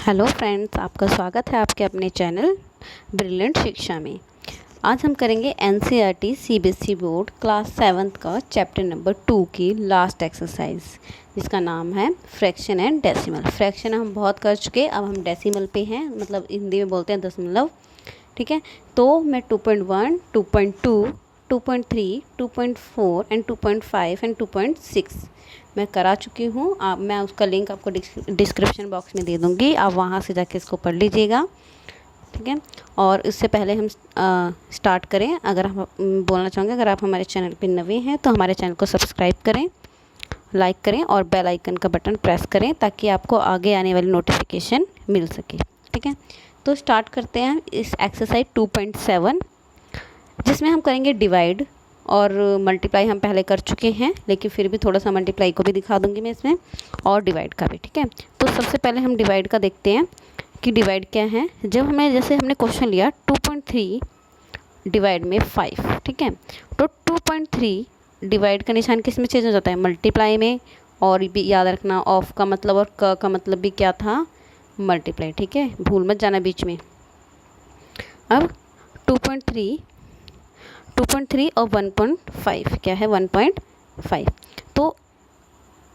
Hello friends, आपका स्वागत है आपके अपने चैनल ब्रिलियंट शिक्षा में। आज हम करेंगे एनसीईआरटी सीबीएसई बोर्ड क्लास 7 का चैप्टर नंबर 2 की लास्ट एक्सरसाइज, जिसका नाम है फ्रैक्शन एंड डेसिमल। फ्रैक्शन हम बहुत कर चुके, अब हम डेसिमल पे हैं, मतलब हिंदी में बोलते हैं दशमलव। ठीक है, तो मैं 2.1, 2.2, 2.3, 2.4 एंड 2.5 एंड 2.6 मैं करा चुकी हूँ। आप मैं उसका लिंक आपको डिस्क्रिप्शन बॉक्स में दे दूँगी, आप वहाँ से जाके इसको पढ़ लीजिएगा। ठीक है, और इससे पहले हम स्टार्ट करें, अगर हम बोलना चाहेंगे, अगर आप हमारे चैनल पे नए हैं तो हमारे चैनल को सब्सक्राइब करें, लाइक करें और बेल आइकन का बटन प्रेस करें ताकि आपको आगे आने वाली नोटिफिकेशन मिल सके। ठीक है, तो स्टार्ट करते हैं इस एक्सरसाइज 2.7, जिसमें हम करेंगे डिवाइड और मल्टीप्लाई। हम पहले कर चुके हैं, लेकिन फिर भी थोड़ा सा मल्टीप्लाई को भी दिखा दूंगी मैं इसमें, और डिवाइड का भी। ठीक है, तो सबसे पहले हम डिवाइड का देखते हैं कि डिवाइड क्या है। जब हमें जैसे हमने क्वेश्चन लिया 2.3 डिवाइड में 5, ठीक है, तो 2.3 डिवाइड का निशान किस में चेंज हो जाता है? मल्टीप्लाई में। और भी याद रखना, ऑफ का मतलब और क का मतलब भी क्या था? मल्टीप्लाई। ठीक है, भूल मत जाना बीच में। अब 2.3 और 1.5 क्या है? 1.5। तो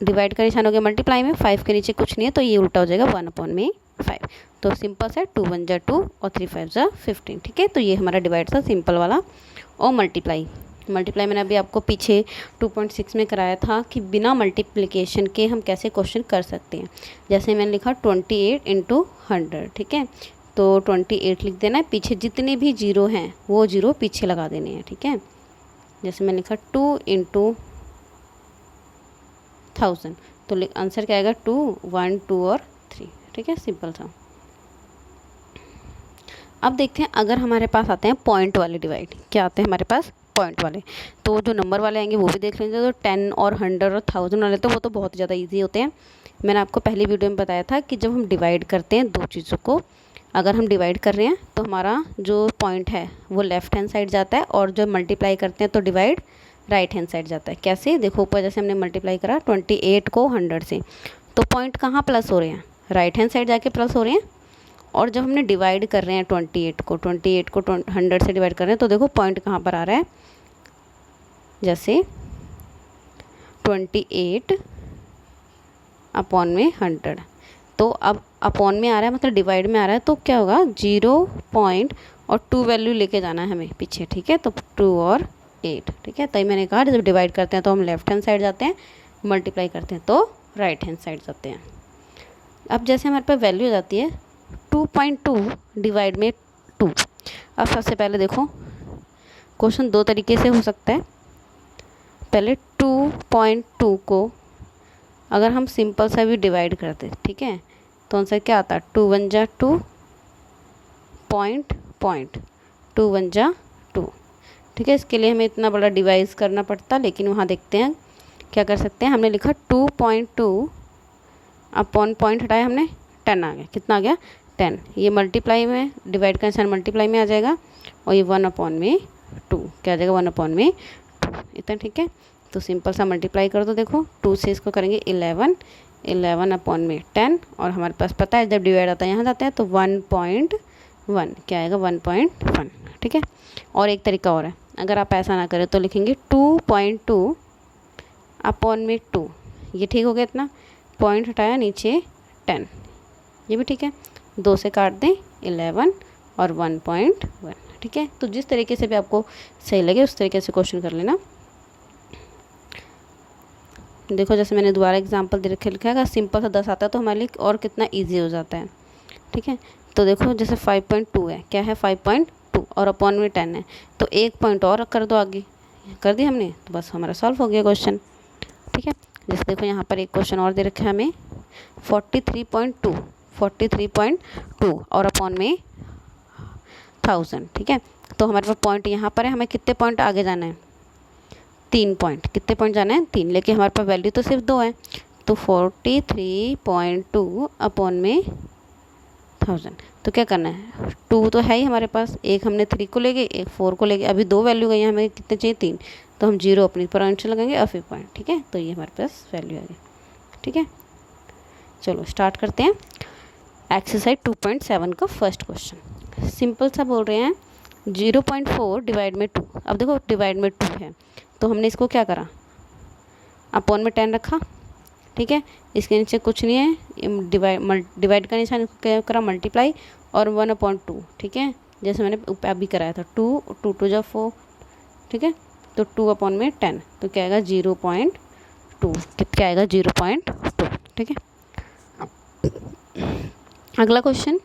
डिवाइड का निशान हो गया मल्टीप्लाई में, 5 के नीचे कुछ नहीं है तो ये उल्टा हो जाएगा 1/5। तो सिंपल से 2 1 जा 2 और 3 5 जा 15। ठीक है, तो ये हमारा डिवाइड था सिंपल वाला। और मल्टीप्लाई मैंने अभी आपको पीछे 2.6 में कराया था कि बिना मल्टीप्लिकेशन के हम कैसे क्वेश्चन कर सकते हैं। जैसे मैंने लिखा 28 × 100। ठीक है, तो 28 लिख देना है, पीछे जितने भी जीरो हैं वो जीरो पीछे लगा देने हैं। ठीक है, जैसे मैंने लिखा 2 × 1000, तो आंसर क्या आएगा? 2 1 2 और 3। ठीक है, सिंपल था। अब देखते हैं, अगर हमारे पास आते हैं पॉइंट वाले डिवाइड। क्या आते हैं हमारे पास? पॉइंट वाले। तो जो नंबर वाले आएंगे वो भी देख लेंगे। तो 10 और 100 और 1000 वाले तो वो तो बहुत ज़्यादा ईजी होते हैं। मैंने आपको पहली वीडियो में बताया था कि जब हम डिवाइड करते हैं दो चीज़ों को, अगर हम डिवाइड कर रहे हैं तो हमारा जो पॉइंट है वो लेफ्ट हैंड साइड जाता है, और जब मल्टीप्लाई करते हैं तो डिवाइड राइट हैंड साइड जाता है। कैसे? देखो, ऊपर जैसे हमने मल्टीप्लाई करा 28 को 100 से, तो पॉइंट कहाँ प्लस हो रहे हैं? राइट हैंड साइड जाके प्लस हो रहे हैं। और जब हमने डिवाइड कर रहे हैं 28 को 100 से डिवाइड कर रहे हैं, तो देखो पॉइंट कहाँ पर आ रहा है? जैसे 28 अपॉन में 100, तो अब अपॉन में आ रहा है, मतलब डिवाइड में आ रहा है, तो क्या होगा? 0 पॉइंट और 2 वैल्यू लेके जाना है हमें पीछे। ठीक है, तो 2 और 8। ठीक है, तभी मैंने कहा जब डिवाइड करते हैं तो हम लेफ्ट हैंड साइड जाते हैं, मल्टीप्लाई करते हैं तो राइट हैंड साइड जाते हैं। अब जैसे हमारे पास वैल्यू हो जाती है 2.2 डिवाइड में 2। अब सबसे पहले देखो, क्वेश्चन दो तरीके से हो सकता है। पहले 2.2 को अगर हम सिंपल सा भी डिवाइड करते, ठीक है, तो आंसर क्या आता है? 2 1 जा 2 पॉइंट 2 1 जा 2। ठीक है, इसके लिए हमें इतना बड़ा डिवाइस करना पड़ता, लेकिन वहाँ देखते हैं क्या कर सकते हैं। हमने लिखा 2.2 अपॉन पॉइंट हटाया हमने, 10 आ गया। कितना आ गया? 10। ये मल्टीप्लाई में, डिवाइड का निशान मल्टीप्लाई में आ जाएगा, और ये 1/2 क्या आ जाएगा? 1/2 इतना। ठीक है, तो सिंपल सा मल्टीप्लाई कर दो। देखो 2 से इसको करेंगे 11/10, और हमारे पास पता है जब डिवाइड आता है यहाँ जाता है तो 1.1 क्या आएगा? 1.1। ठीक है, और एक तरीका और है, अगर आप ऐसा ना करें तो लिखेंगे 2.2 अपॉन में 2। ये ठीक हो गया, इतना पॉइंट हटाया, नीचे 10, ये भी ठीक है। 2 से काट दें 11 और 1.1। ठीक है, तो जिस तरीके से भी आपको सही लगे उस तरीके से क्वेश्चन कर लेना। देखो, जैसे मैंने दोबारा एग्जांपल दे रखे, लिखा है अगर सिंपल सा 10 आता है तो हमारे लिए और कितना इजी हो जाता है। ठीक है, तो देखो जैसे 5.2 है, क्या है? 5.2 और अपॉन में 10 है, तो एक पॉइंट और कर दो आगे। कर दी हमने, तो बस हमारा सॉल्व हो गया क्वेश्चन। ठीक है, जैसे देखो यहाँ पर एक क्वेश्चन और दे रखा है हमें 43.2 और अपॉन में 1000। ठीक है, तो हमारे पास पॉइंट यहाँ पर है, हमें कितने पॉइंट आगे जाना है? 3 पॉइंट। कितने पॉइंट जाना है? 3, लेकिन हमारे पास वैल्यू तो सिर्फ 2 है, तो 43.2 अपॉन में 1000। तो क्या करना है? 2 तो है ही हमारे पास, एक हमने 3 को ले गए, एक 4 को ले गए, अभी 2 वैल्यू गई, हमें कितने चाहिए? 3, तो हम 0 अपनी पॉइंट से लगाएंगे और फिर पॉइंट। ठीक है, तो ये हमारे पास वैल्यू आ गई। ठीक है, चलो स्टार्ट करते हैं। एक्सरसाइज 2.7 का फर्स्ट क्वेश्चन सिंपल सा बोल रहे हैं 0.4 डिवाइड में 2। अब देखो डिवाइड में 2 है तो हमने इसको क्या करा, अपॉन में 10 रखा, ठीक है। इसके नीचे कुछ नहीं है, डिवाइड का निशान क्या करा, मल्टीप्लाई और 1/2, ठीक है, जैसे मैंने अभी कराया था। 2 2 2 जा 4, ठीक है, तो 2/10 तो क्या आएगा 0.2, क्या आएगा 0.2, ठीक है। अगला क्वेश्चन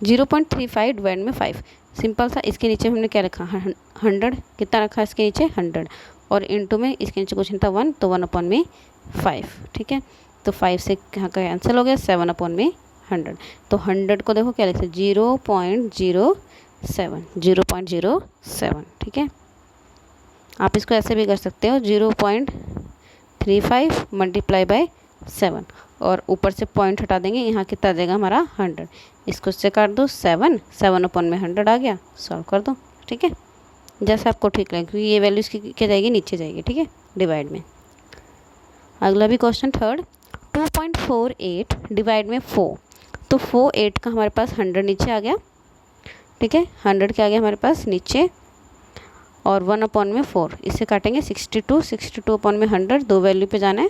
0.35 डिवाइड में 5। सिंपल सा, इसके नीचे हमने क्या रखा 100, कितना रखा इसके नीचे 100 और इनटू में इसके नीचे कुछ नहीं था 1 तो 1/5, ठीक है। तो 5 से यहाँ का कैंसिल हो गया, 7/100। तो 100 को देखो क्या लिखते हैं 0.07, ठीक है। आप इसको ऐसे भी कर सकते हो 0.35 मल्टीप्लाई बाय 7 और ऊपर से पॉइंट हटा देंगे, यहाँ कितना आ जाएगा हमारा 100। इसको इससे काट दो 7/100 आ गया, सॉल्व कर दो, ठीक है, जैसे आपको ठीक लगे, क्योंकि ये वैल्यू इसकी क्या जाएगी नीचे जाएगी, ठीक है, डिवाइड में। अगला भी क्वेश्चन थर्ड 2.48 डिवाइड में 4। तो 48 का हमारे पास 100 नीचे आ गया, ठीक है, 100 क्या आ गया हमारे पास नीचे और 1/4 इससे काटेंगे 62, 62/100 दो वैल्यू पे जाना है,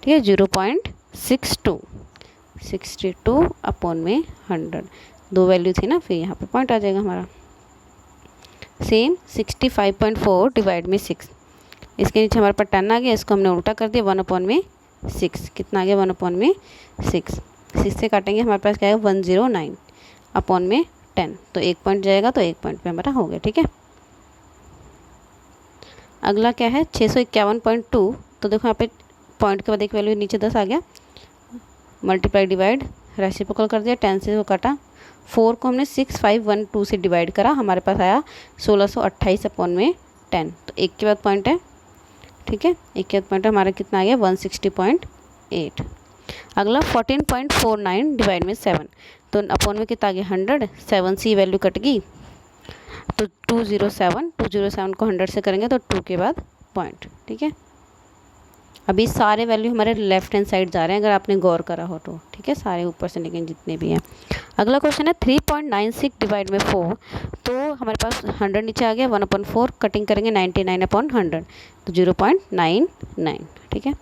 ठीक है, 0.62/100 दो वैल्यू थी ना, फिर यहाँ पे पॉइंट आ जाएगा हमारा। सेम 65.4 डिवाइड में 6। इसके नीचे हमारे पास 10 आ गया, इसको हमने उल्टा कर दिया 1/6, कितना आ गया 1/6 से काटेंगे हमारे पास क्या है 109/10 तो 1 पॉइंट जाएगा, तो 1 पॉइंट पे हमारा हो गया, ठीक है। अगला क्या है 651.2। तो देखो यहाँ पे पॉइंट के बाद एक वैल्यू नीचे 10 आ गया, मल्टीप्लाई डिवाइड रेसिप्रोकल कर दिया, 10 से वो काटा, 4 को हमने 6512 से डिवाइड करा, हमारे पास आया 1628/10। तो एक के बाद पॉइंट है, ठीक है, एक के बाद पॉइंट है, हमारा कितना आ गया 160.8। अगला 14.49 डिवाइड में 7। तो अपॉन में कितना आ गया 100, 7 से वैल्यू कट गई तो 207 को 100 से करेंगे तो 2 के बाद पॉइंट, ठीक है। अभी सारे वैल्यू हमारे लेफ्ट हैंड साइड जा रहे हैं, अगर आपने गौर करा हो तो, ठीक है, सारे ऊपर से लेकिन जितने भी हैं। अगला क्वेश्चन है 3.96 डिवाइड में 4। तो हमारे पास 100 नीचे आ गया, 1/4 कटिंग करेंगे 99/100 तो 0.99, ठीक है।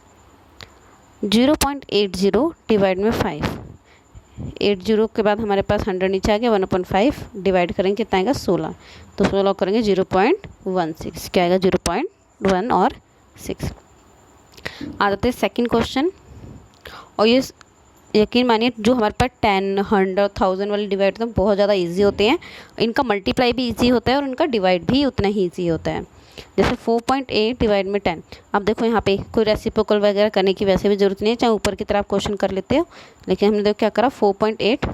0.80 डिवाइड में 5। 80 के बाद हमारे पास 100 नीचे आ गया, 1/5 डिवाइड करेंगे कितना आएगा 16, तो 16 करेंगे 0.16, क्या आएगा 0.1 और 6। आ जाते हैं सेकेंड क्वेश्चन, और ये यकीन मानिए जो हमारे पास 10, 100, 1000 वाले डिवाइड तो बहुत ज़्यादा इजी होते हैं, इनका मल्टीप्लाई भी इजी होता है और इनका डिवाइड भी उतना ही इजी होता है। जैसे 4.8 डिवाइड में 10। अब देखो यहाँ पे कोई रेसिप्रोकल वगैरह करने की वैसे भी ज़रूरत नहीं है, चाहे ऊपर की तरफ क्वेश्चन कर लेते हो, लेकिन हमने देखो क्या करा 4.8,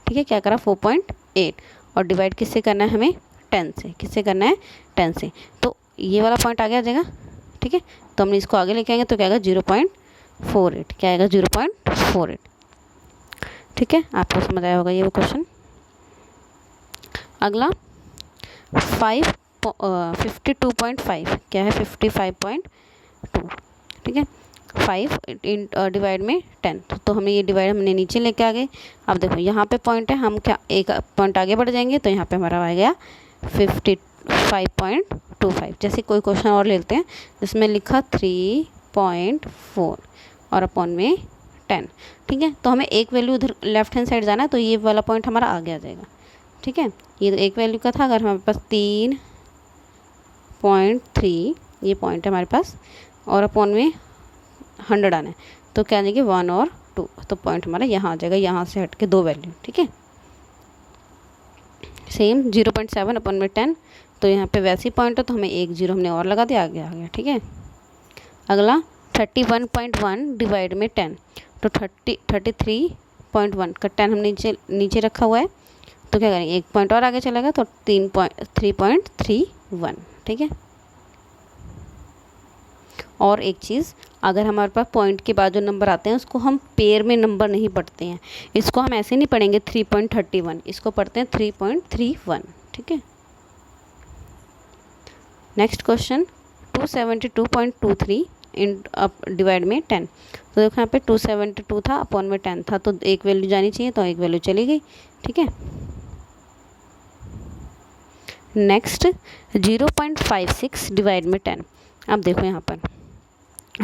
ठीक है, क्या करा 4.8 और डिवाइड किससे करना है हमें 10 से, किससे करना है 10 से, तो ये वाला पॉइंट आ जाएगा, ठीक है। तो हमने इसको आगे लेके आएंगे तो क्या आएगा 0.48, क्या आएगा 0.48, ठीक है, आपको समझ आया होगा ये वो क्वेश्चन। अगला 52.5, क्या है 55.2, ठीक है, 5 डिवाइड में 10। तो हमें ये डिवाइड हमने नीचे लेके आ गए। अब देखो यहाँ पे पॉइंट है, हम क्या एक पॉइंट आगे बढ़ जाएंगे तो यहाँ पे हमारा आ गया 55.25। जैसे कोई क्वेश्चन और लेते हैं जिसमें लिखा 3.4 और अपॉन में 10, ठीक है। तो हमें एक वैल्यू उधर लेफ्ट हैंड साइड जाना है, तो ये वाला पॉइंट हमारा आगे आ जाएगा, ठीक है। ये तो एक वैल्यू का था, अगर हमारे पास 3.3 ये पॉइंट है हमारे पास और अपॉन में 100 आना है, तो क्या आ जाएगी 1 और 2, तो पॉइंट हमारा यहाँ आ जाएगा, यहाँ से हट के दो वैल्यू, ठीक है। सेम 0.7 अपॉन में 10, तो यहाँ पे वैसे ही पॉइंट है तो हमें एक 0 हमने और लगा दिया, आगे आ गया, ठीक है। अगला 31.1 डिवाइड में 10। तो 33.1 का 10 हमने नीचे रखा हुआ है, तो क्या करेंगे एक पॉइंट और आगे चलेगा तो 3.31, ठीक है। और एक चीज़, अगर हमारे पास पॉइंट के बाद जो नंबर आते हैं उसको हम पेयर में नंबर नहीं पढ़ते हैं, इसको हम ऐसे नहीं पढ़ेंगे 3.31, इसको पढ़ते हैं 3.31, ठीक है। नेक्स्ट क्वेश्चन 272.23 इन डिवाइड में 10। तो देखो यहाँ पे 272 था, अपॉन में 10 था, तो एक वैल्यू जानी चाहिए, तो एक वैल्यू चली गई। ठीक है, नेक्स्ट 0.56 डिवाइड में 10। अब देखो यहाँ पर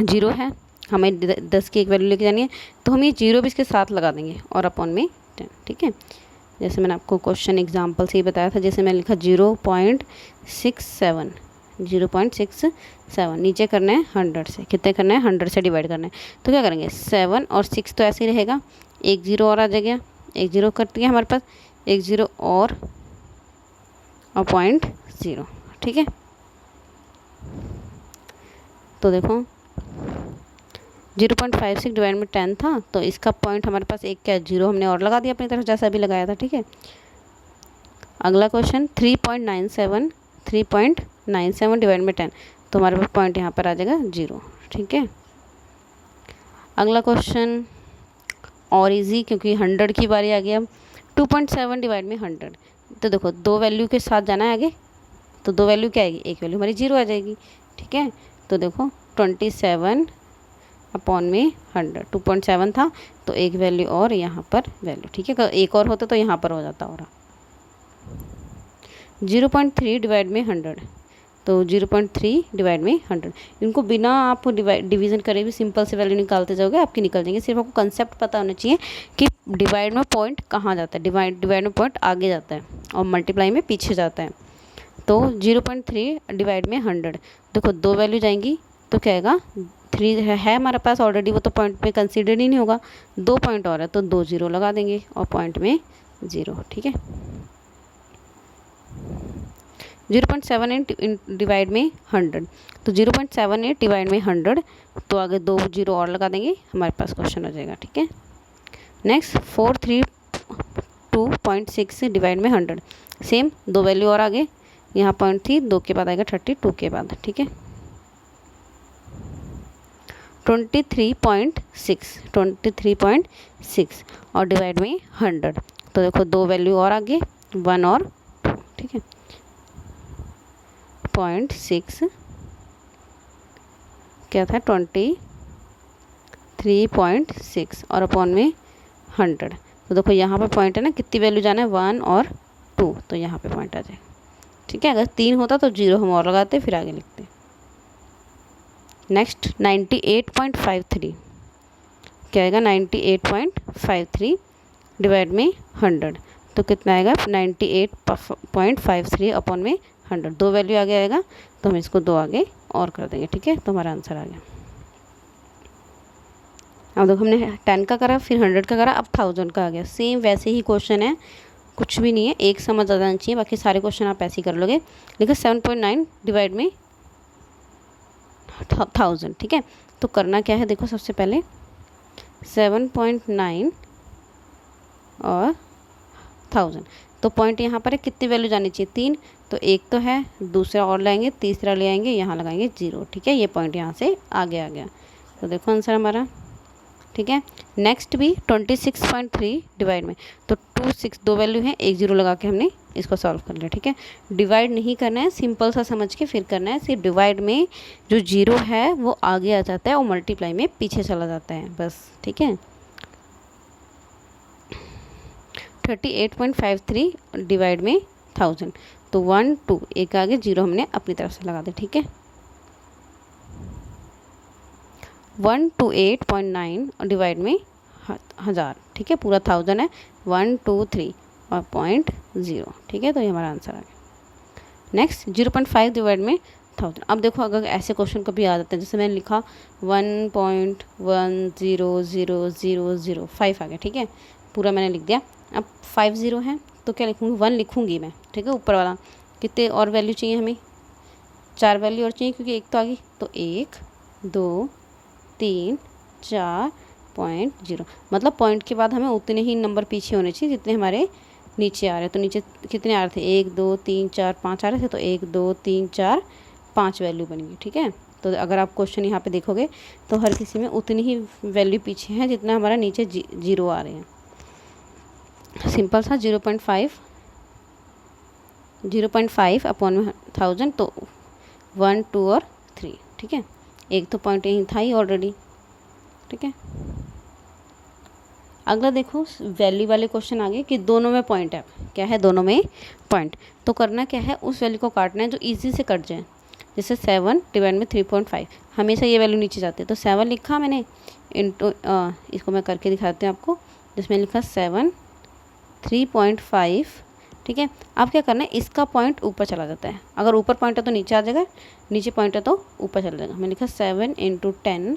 0 है, हमें 10 की एक वैल्यू लेके जानी है, तो हम ये 0 भी इसके साथ लगा देंगे और अपॉन में 10। ठीक है, जैसे मैंने आपको क्वेश्चन एग्जाम्पल से ही बताया था, जैसे मैंने लिखा 0.67, 0.67 नीचे करना है 100 से, कितने करना है 100 से डिवाइड करना है। तो क्या करेंगे 7 और 6 तो ऐसे ही रहेगा, एक 0 और आ जाएगा, एक 0 कर दिया हमारे पास, एक 0 और 0.0। ठीक है, तो देखो 0.56 डिवाइड में 10 था, तो इसका पॉइंट हमारे पास एक क्या 0 हमने और लगा दिया अपनी तरफ, जैसा भी लगाया था। ठीक है, अगला क्वेश्चन 3.97 डिवाइड में 10, तो हमारे पास पॉइंट यहाँ पर आ जाएगा 0। ठीक है, अगला क्वेश्चन और इजी, क्योंकि 100 की बारी आ गई। अब 2.7 डिवाइड में 100, तो देखो दो वैल्यू के साथ जाना है आगे, तो दो वैल्यू क्या आएगी, एक वैल्यू हमारी 0 आ जाएगी। ठीक है, तो देखो 27 अपॉन में 100, 2.7 था, तो एक वैल्यू और यहाँ पर वैल्यू। ठीक है, एक और होता तो यहाँ पर हो जाता और 0.3 डिवाइड में 100, तो 0.3 डिवाइड में 100, इनको बिना आप डिवीज़न करे भी सिंपल से वैल्यू निकालते जाओगे, आपकी निकल जाएंगे। सिर्फ आपको कंसेप्ट पता होना चाहिए कि डिवाइड में पॉइंट कहाँ जाता है, डिवाइड में पॉइंट आगे जाता है और मल्टीप्लाई में पीछे जाता है। तो 0.3 डिवाइड में 100, देखो दो वैल्यू जाएंगी, तो क्या आएगा 3 है हमारे पास ऑलरेडी, वो तो पॉइंट में कंसीडर ही नहीं होगा, 2 पॉइंट और है, तो 2 0 लगा देंगे और पॉइंट में 0। ठीक है, 0.78 डिवाइड में 100, तो 0.78 डिवाइड में 100, तो आगे 2 0 और लगा देंगे, हमारे पास क्वेश्चन हो जाएगा। ठीक है, नेक्स्ट 432.6 डिवाइड में 100, सेम दो वैल्यू और आगे, यहाँ पॉइंट थी, 2 के बाद आएगा 32 के बाद। ठीक है, 23.6 और डिवाइड में 100, तो देखो दो वैल्यू और आगे, 1 और 2। ठीक है, 0.6 क्या था 23.6 और अपॉन में 100, तो देखो यहाँ पर पॉइंट है ना, कितनी वैल्यू जाना है 1 और 2, तो यहाँ पे पॉइंट आ जाए। ठीक है, अगर 3 होता तो 0 हम और लगाते, फिर आगे लिखते। नेक्स्ट 98.53 क्या आएगा 98.53 डिवाइड में 100, तो कितना आएगा 98.53 अपॉन में 100, दो वैल्यू आगे आएगा, तो हम इसको 2 आगे और कर देंगे। ठीक है, तो हमारा आंसर आ गया। अब देखो हमने 10 का करा, फिर 100 का करा, अब 1000 का आ गया। सेम वैसे ही क्वेश्चन है, कुछ भी नहीं है, एक समझ आ जाना चाहिए, बाकी सारे क्वेश्चन आप ऐसे ही कर लोगे। लेकिन 7.9 डिवाइड में 1000। ठीक है, तो करना क्या है, देखो सबसे पहले 7.9 और 1000, तो पॉइंट यहाँ पर है, कितनी वैल्यू जानी चाहिए 3, तो एक तो है, दूसरा और लाएंगे, तीसरा ले आएंगे, यहाँ लगाएंगे 0। ठीक है, ये पॉइंट यहाँ से आगे आ गया, तो देखो आंसर हमारा। ठीक है, नेक्स्ट भी 26.3 डिवाइड में, तो 26 दो वैल्यू है, एक 0 लगा के हमने इसको सॉल्व कर लिया। ठीक है, डिवाइड नहीं करना है, सिंपल सा समझ के फिर करना है। सिर्फ डिवाइड में जो 0 है वो आगे आ जाता है और मल्टीप्लाई में पीछे चला जाता है, बस। ठीक है, 38.53 डिवाइड में 1000, तो 1 2 एक आगे 0 हमने अपनी तरफ से लगा दिया। ठीक है, 128.9 डिवाइड में 1000। ठीक है, पूरा 1000 है, 1 2 3 और 0.0। ठीक है, तो ये हमारा आंसर आ गया। नेक्स्ट 0.5 डिवाइड में 1000। अब देखो अगर ऐसे क्वेश्चन कभी आ जाते हैं, जैसे मैंने लिखा 1.1000005 आ गया। ठीक है, पूरा मैंने लिख दिया। अब 5 0 है, तो क्या लिखूँगी 1 लिखूँगी मैं। ठीक है, ऊपर वाला कितने और वैल्यू चाहिए हमें, 4 वैल्यू और चाहिए, क्योंकि एक तो आ गई, तो 1 2 3 4.0, मतलब पॉइंट के बाद हमें उतने ही नंबर पीछे होने चाहिए जितने हमारे नीचे आ रहे। तो नीचे कितने आ रहे थे, 1 2 3 4 5 आ रहे थे, तो 1 2 3 4 5 वैल्यू बनेगी। ठीक है, तो अगर आप क्वेश्चन यहाँ पे देखोगे तो हर किसी में उतनी ही वैल्यू पीछे है जितना हमारा नीचे 0 आ रहे हैं। सिंपल सा 0.5 अपॉन में 1000, तो 1 2 और 3। ठीक है, एक तो पॉइंट यहीं था ही ऑलरेडी, ठीक है। अगला देखो वैल्यू वाले क्वेश्चन आ गए कि दोनों में पॉइंट है, क्या है, दोनों में पॉइंट। तो करना क्या है, उस वैल्यू को काटना है जो इजी से कट जाए। जैसे 7 डिवाइड में 3.5, हमेशा ये वैल्यू नीचे जाती है, तो 7 लिखा मैंने इंटू, इसको मैं करके दिखाती हूँ आपको, जिसमें लिखा 7 3.5, ठीक है। अब क्या करना है, इसका पॉइंट ऊपर चला जाता है, अगर ऊपर पॉइंट है तो नीचे आ जाएगा, नीचे पॉइंट है तो ऊपर चला जाएगा। मैंने लिखा 7 × 10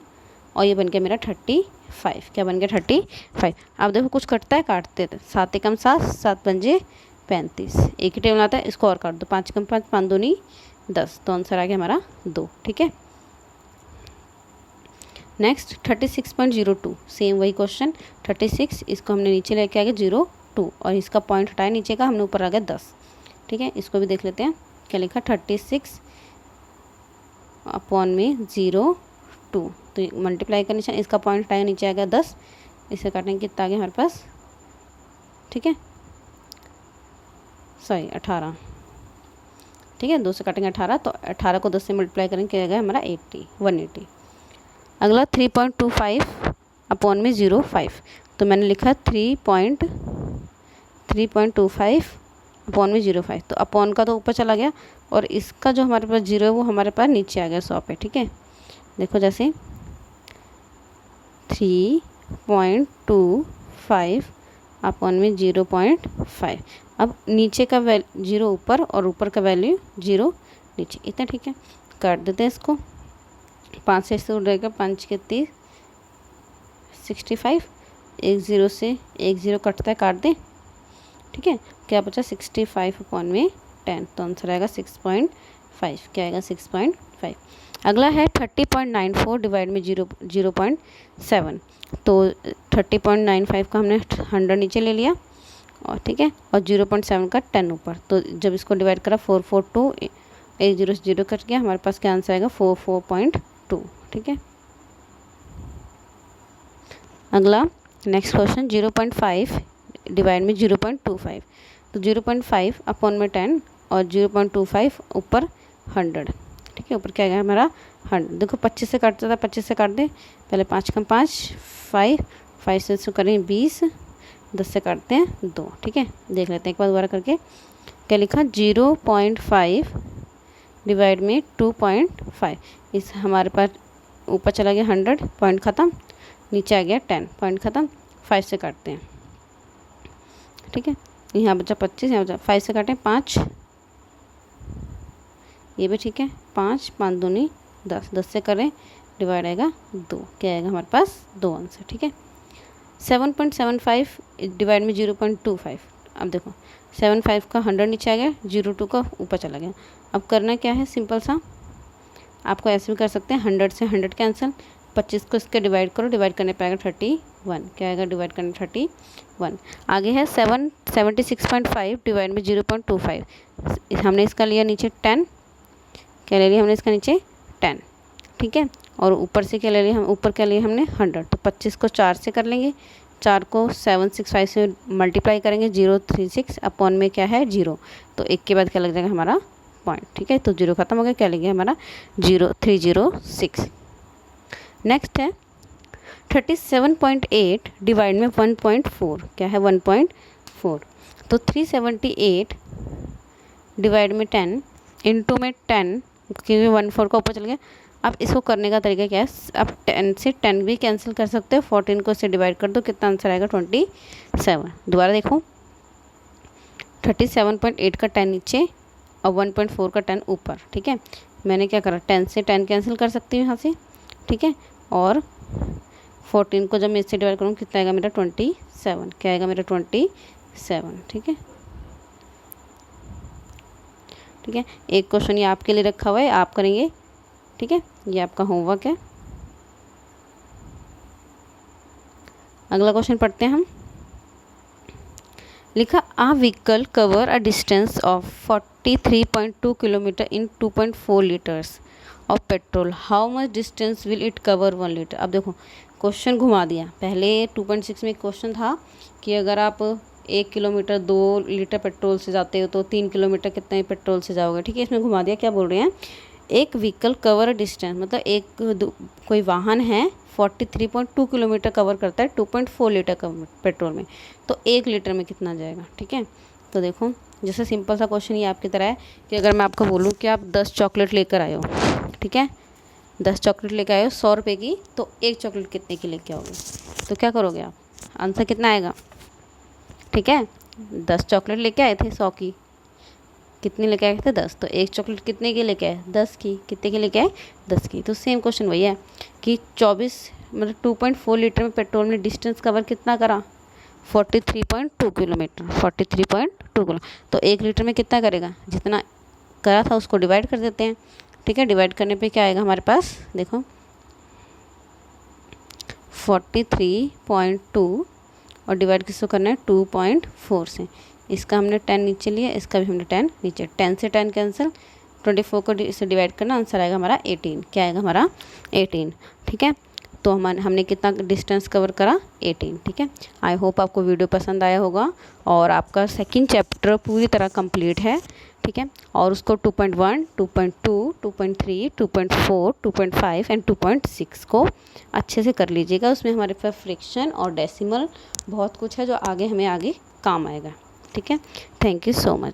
और ये बन गया मेरा 35, क्या बन गया 35। अब देखो कुछ कटता है, काटते थे, 7 एकम 7, 7 पंजे 35, एक ही टेबल आता है, इसको और काट दो, 5 एकम 5, 5 दूनी 10, तो आंसर आ गया हमारा 2, ठीक है। नेक्स्ट 36.02, सेम वही क्वेश्चन 36, इसको हमने नीचे लेके आ गए 02 और इसका पॉइंट हटाया नीचे का, हमने ऊपर आ गया 10, ठीक है। इसको भी देख लेते हैं, क्या लिखा 36 अपॉन में 02, तो मल्टीप्लाई का निशान, इसका पॉइंट हटाया नीचे आ गया 10, इसे काटेंगे कितना आ गया हमारे पास, ठीक है, सॉरी 18, ठीक है, 2 से काटेंगे 18, तो 18 को 10 से मल्टीप्लाई करेंगे, क्या आएगा हमारा 180। अगला 3.25 अपॉन में 0.5, तो मैंने लिखा 3.25 अपॉन में 0.5, तो अपॉन का तो ऊपर चला गया और इसका जो हमारे पास 0 है वो हमारे पास नीचे आ गया 100 पे, ठीक है। देखो जैसे 3.25 अपॉन में 0.5, अब नीचे का 0 ऊपर और ऊपर का वैल्यू 0 नीचे, इतना, ठीक है। काट देते हैं इसको, 5 से इससे उड़ रहेगा, 5 के 30 65, एक 0 से एक 0 कटता है, काट दें, ठीक है। क्या बचा 65 अपॉन में 10, तो आंसर आएगा 6.5, क्या आएगा 6.5। अगला है 30.94 डिवाइड में 0.7, तो 30.95 का हमने 100 नीचे ले लिया और, ठीक है, और 0.7 का 10 ऊपर, तो जब इसको डिवाइड करा 442, एक 0 से 0 कट गया, हमारे पास क्या आंसर आएगा 44.2, ठीक है। अगला नेक्स्ट क्वेश्चन 0.5 डिवाइड में 0.25, तो 0.5 अपॉन में 10 और 0.25 ऊपर 100, ठीक है, ऊपर क्या आएगा हमारा 100। देखो 25 से काटता था, 25 से काट दे, पहले 5 कम 5 5, 5 से इसको करें 20, 10 से काटते हैं 2, ठीक है। देख लेते हैं एक बार दोबारा करके, क्या लिखा 0.5 डिवाइड में 2.5, इस हमारे पास ऊपर चला गया 100, पॉइंट ख़त्म, नीचे आ गया 10, पॉइंट ख़त्म, 5 से काटते हैं, ठीक है। यहाँ बचा 25, यहाँ बचा 5 से काटें 5, ये भी ठीक है, 5 5 दूनी 10, 10 से करें डिवाइड आएगा 2, क्या आएगा हमारे पास 2 आंसर, ठीक है। 7.75 डिवाइड में 0.25, अब देखो 75 का 100 नीचे आ गया, 02 का ऊपर चला गया। अब करना क्या है, सिंपल सा, आपको ऐसे भी कर सकते हैं, 100 से 100 कैंसिल, 25 को इसके डिवाइड करो, डिवाइड करने पे आएगा 31, क्या आएगा डिवाइड करने 31। आगे है 76.5 डिवाइड में 0.25, हमने इसका लिया नीचे 10, क्या ले लिया हमने इसका नीचे 10, ठीक है, और ऊपर से क्या ले लिया हम, ऊपर क्या लिया हमने 100, तो 25 को 4 से कर लेंगे, 4 को 765 से मल्टीप्लाई करेंगे, 036 अपॉन में क्या है 0, तो एक के बाद क्या लग जाएगा हमारा पॉइंट, ठीक है, तो 0 खत्म हो गया, क्या लेंगे हमारा 0306। नेक्स्ट है 37.8 डिवाइड में 1.4, क्या है 1.4, तो 378 डिवाइड में 10 इंटू में 10, क्योंकि 14 का ऊपर चल गया। अब इसको करने का तरीका क्या है, अब 10 से 10 भी कैंसिल कर सकते हो, 14 को इससे डिवाइड कर दो, कितना आंसर आएगा 27। दोबारा देखो 37.8 का 10 नीचे और 1.4 का 10 ऊपर, ठीक है। मैंने क्या करा, 10 से 10 कैंसिल कर सकती हूँ यहाँ से, ठीक है, और 14 को जब मैं इससे डिवाइड करूँ कितना आएगा मेरा 27, क्या आएगा मेरा 27, ठीक है, ठीक है। एक क्वेश्चन ये आपके लिए रखा हुआ है, आप करेंगे, ठीक है, ये आपका होमवर्क है। अगला क्वेश्चन पढ़ते हैं हम, लिखा a vehicle cover a distance of 43.2 kilometre in 2.4 litres of petrol, how much distance will it cover 1 litre. अब देखो क्वेश्चन घुमा दिया, पहले 2.6 में एक क्वेश्चन था कि अगर आप 1 किलोमीटर 2 लीटर पेट्रोल से जाते हो तो 3 किलोमीटर कितने पेट्रोल से जाओगे, ठीक है। इसमें घुमा दिया, क्या बोल रहे हैं, एक व्हीकल कवर डिस्टेंस, मतलब कोई वाहन है 43.2 किलोमीटर कवर करता है 2.4 लीटर का पेट्रोल में, तो 1 लीटर में कितना जाएगा। ठीक है, तो देखो जैसे सिंपल सा क्वेश्चन ये आपकी तरह है कि अगर मैं आपको बोलूँ कि आप 10 चॉकलेट लेकर आए हो, ठीक है, 10 चॉकलेट लेकर आए हो 100 रुपये की, तो एक चॉकलेट कितने की लेके आओगे, तो क्या करोगे आप, आंसर कितना आएगा। ठीक है, 10 चॉकलेट लेके आए थे 100 की, कितनी लेके आए थे 10, तो एक चॉकलेट कितने की लेके आए 10 की, कितने की लेके आए 10 की। तो सेम क्वेश्चन वही है कि 24 मतलब 2.4 लीटर में पेट्रोल में डिस्टेंस कवर कितना करा 43.2 किलोमीटर, 43.2 किलो, तो 1 लीटर में कितना करेगा, जितना करा था उसको डिवाइड कर देते हैं। ठीक है, डिवाइड करने पे क्या आएगा हमारे पास, देखो 43.2 और डिवाइड किसको करना है 2.4 से, इसका हमने 10 नीचे लिया, इसका भी हमने 10 नीचे, 10 से 10 कैंसिल, 24 को इससे डिवाइड करना, आंसर आएगा हमारा 18। क्या आएगा हमारा 18। ठीक है, तो हमने कितना डिस्टेंस कवर करा 18। ठीक है, आई होप आपको वीडियो पसंद आया होगा और आपका सेकंड चैप्टर पूरी तरह कंप्लीट है। ठीक है, और उसको 2.1, 2.2, 2.3, 2.4, 2.5 एंड 2.6 को अच्छे से कर लीजिएगा। उसमें हमारे पास फ्रैक्शन और डेसिमल बहुत कुछ है जो हमें आगे काम आएगा। ठीक है, थैंक यू सो मच।